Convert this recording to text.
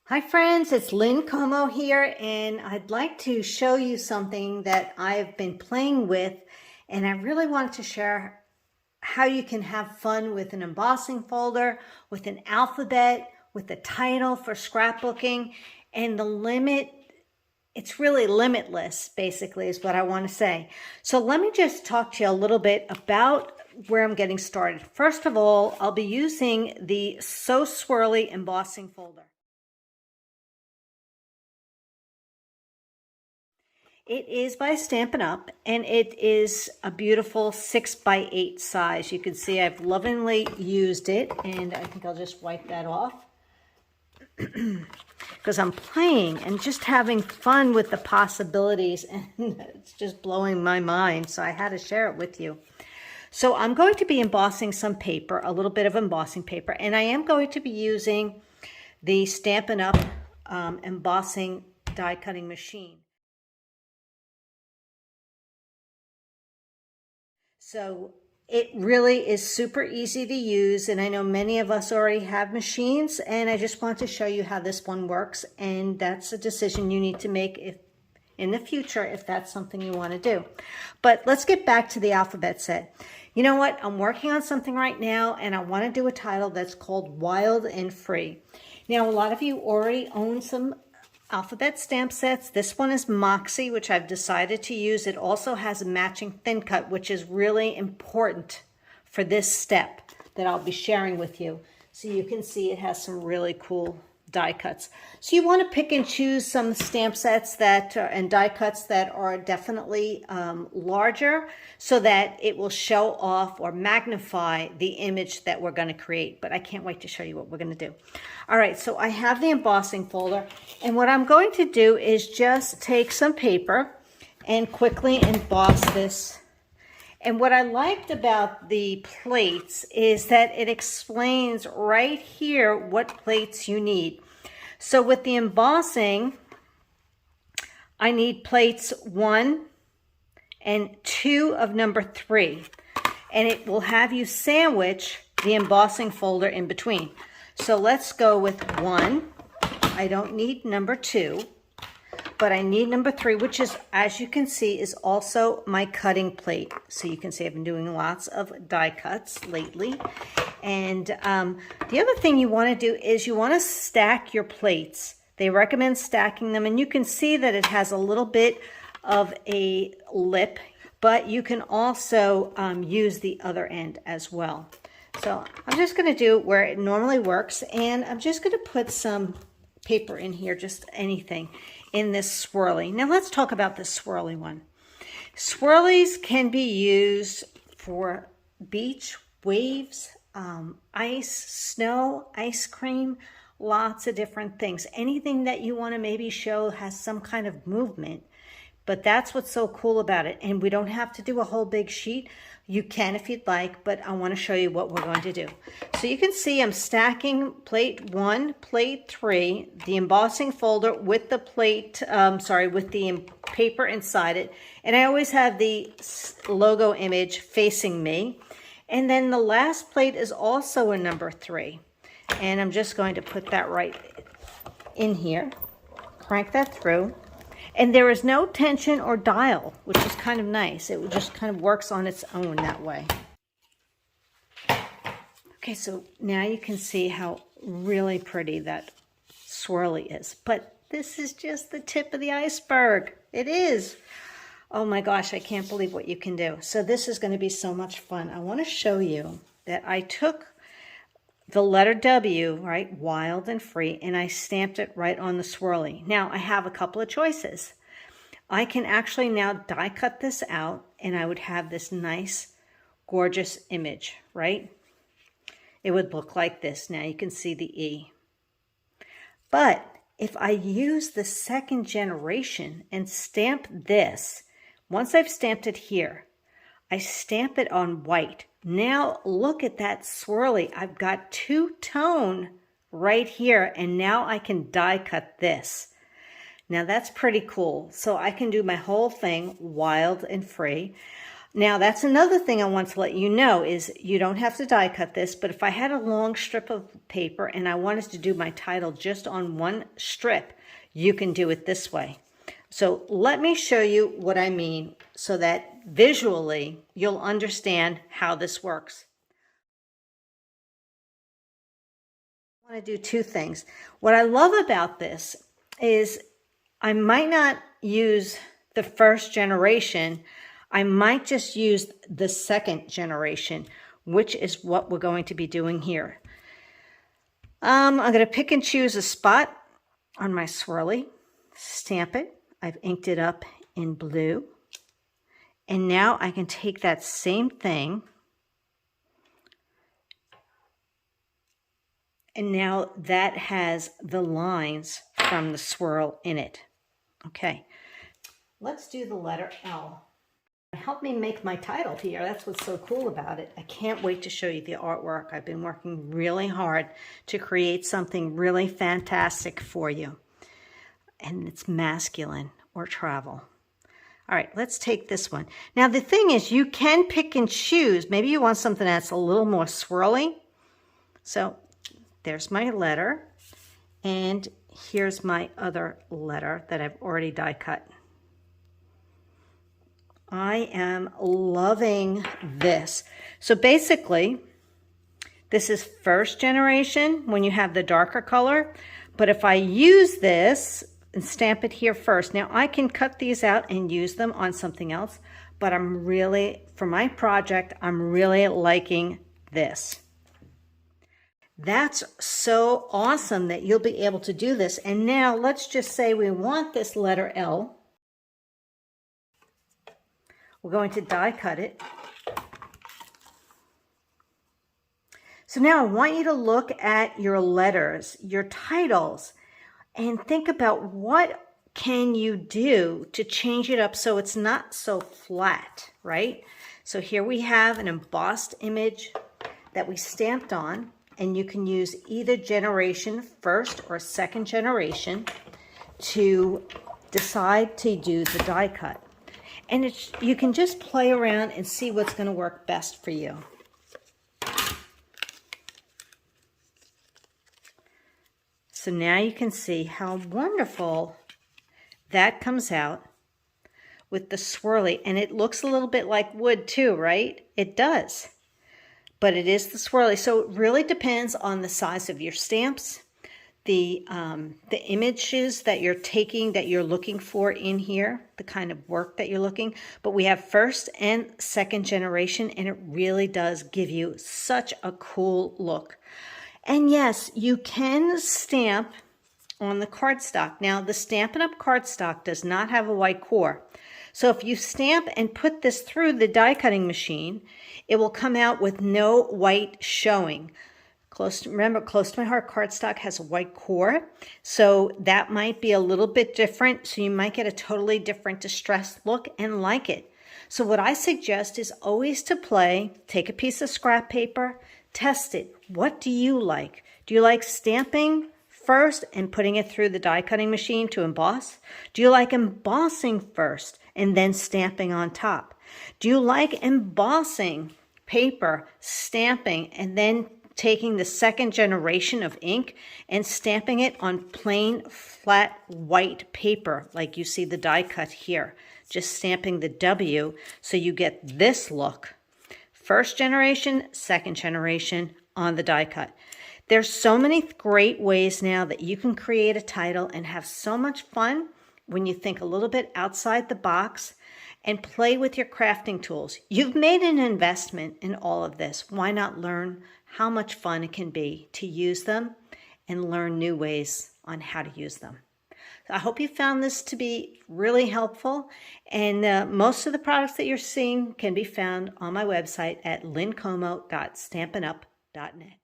Hi friends, it's Lynn Como here, and I'd like to show you something that I've been playing with, and I really wanted to share how you can have fun with an embossing folder, with an alphabet, with a title for scrapbooking, and it's really limitless, basically, is what I want to say. So let me just talk to you a little bit about where I'm getting started. First of all, I'll be using the So Swirly embossing folder. It is by Stampin' Up, and it is a beautiful 6x8 size. You can see I've lovingly used it, and I think I'll just wipe that off because I'm playing and just having fun with the possibilities, and it's just blowing my mind, so I had to share it with you. So I'm going to be embossing some paper, a little bit of embossing paper, and I am going to be using the Stampin' Up embossing die cutting machine. So it really is super easy to use, and I know many of us already have machines, and I just want to show you how this one works, and that's a decision you need to make if in the future if that's something you want to do. But let's get back to the alphabet set. You know what? I'm working on something right now, and I want to do a title that's called Wild and Free. Now, a lot of you already own some alphabet stamp sets. This one is Moxie, which I've decided to use. It also has a matching thin cut, which is really important for this step that I'll be sharing with you. So you can see it has some really cool die cuts. So you want to pick and choose some stamp sets that and die cuts that are definitely larger, so that it will show off or magnify the image that we're going to create. But I can't wait to show you what we're going to do. All right, so I have the embossing folder, and what I'm going to do is just take some paper and quickly emboss this. And what I liked about the plates is that it explains right here what plates you need. So with the embossing, I need plates 1 and 2 of number 3. And it will have you sandwich the embossing folder in between. So let's go with 1. I don't need number 2. But I need number 3, which is, as you can see, is also my cutting plate. So you can see I've been doing lots of die cuts lately. And the other thing you want to do is you want to stack your plates. They recommend stacking them, and you can see that it has a little bit of a lip, but you can also use the other end as well. So I'm just going to do where it normally works, and I'm just going to put some paper in here, just anything, in this swirly. Now let's talk about this swirly one. Swirlies can be used for beach, waves, ice, snow, ice cream, lots of different things. Anything that you want to maybe show has some kind of movement. But that's what's so cool about it. And we don't have to do a whole big sheet. You can if you'd like, but I want to show you what we're going to do. So you can see I'm stacking plate 1, plate 3, the embossing folder with the plate, with the paper inside it. And I always have the logo image facing me. And then the last plate is also a number 3. And I'm just going to put that right in here, crank that through. And there is no tension or dial, which is kind of nice. It just kind of works on its own that way. Okay, so now you can see how really pretty that swirly is. But this is just the tip of the iceberg. It is. Oh my gosh, I can't believe what you can do. So this is going to be so much fun. I want to show you that I took the letter W, right, wild and free, and I stamped it right on the swirly. Now, I have a couple of choices. I can actually now die cut this out, and I would have this nice, gorgeous image, right? It would look like this. Now you can see the E. But if I use the second generation and stamp this, once I've stamped it here, I stamp it on white. Now look at that swirly. I've got two-tone right here, and now I can die cut this. Now that's pretty cool. So I can do my whole thing wild and free. Now that's another thing I want to let you know is you don't have to die cut this, but if I had a long strip of paper and I wanted to do my title just on one strip, you can do it this way. So let me show you what I mean so that visually you'll understand how this works. I want to do two things. What I love about this is I might not use the first generation. I might just use the second generation, which is what we're going to be doing here. I'm going to pick and choose a spot on my swirly, stamp it. I've inked it up in blue. And now I can take that same thing, and now that has the lines from the swirl in it. Okay, let's do the letter L. Help me make my title here. That's what's so cool about it. I can't wait to show you the artwork. I've been working really hard to create something really fantastic for you. And it's masculine or travel. All right, let's take this one. Now the thing is, you can pick and choose. Maybe you want something that's a little more swirly. So there's my letter. And here's my other letter that I've already die cut. I am loving this. So basically, this is first generation when you have the darker color. But if I use this and stamp it here first, now I can cut these out and use them on something else. But I'm really, for my project, I'm really liking this. That's so awesome that you'll be able to do this. And now let's just say we want this letter L. We're going to die cut it. So now I want you to look at your letters, your titles, and think about what can you do to change it up so it's not so flat, right? So here we have an embossed image that we stamped on, and you can use either generation, first or second generation, to decide to do the die cut. And you can just play around and see what's going to work best for you. So now you can see how wonderful that comes out with the swirly. And it looks a little bit like wood too, right? It does. But it is the swirly. So it really depends on the size of your stamps, the images that you're taking, that you're looking for in here, the kind of work that you're looking. But we have first and second generation, and it really does give you such a cool look. And yes, you can stamp on the cardstock. Now, the Stampin' Up! Cardstock does not have a white core. So if you stamp and put this through the die cutting machine, it will come out with no white showing. Remember, close to my heart cardstock has a white core, so that might be a little bit different. So you might get a totally different distressed look and like it. So what I suggest is always to play, take a piece of scrap paper, test it. What do you like? Do you like stamping first and putting it through the die cutting machine to emboss? Do you like embossing first and then stamping on top? Do you like embossing paper, stamping, and then taking the second generation of ink and stamping it on plain flat white paper like you see the die cut here, just stamping the W so you get this look? First generation, second generation on the die cut. There's so many great ways now that you can create a title and have so much fun when you think a little bit outside the box and play with your crafting tools. You've made an investment in all of this. Why not learn how much fun it can be to use them and learn new ways on how to use them? So I hope you found this to be really helpful. And most of the products that you're seeing can be found on my website at lynncomo.stampinup.net.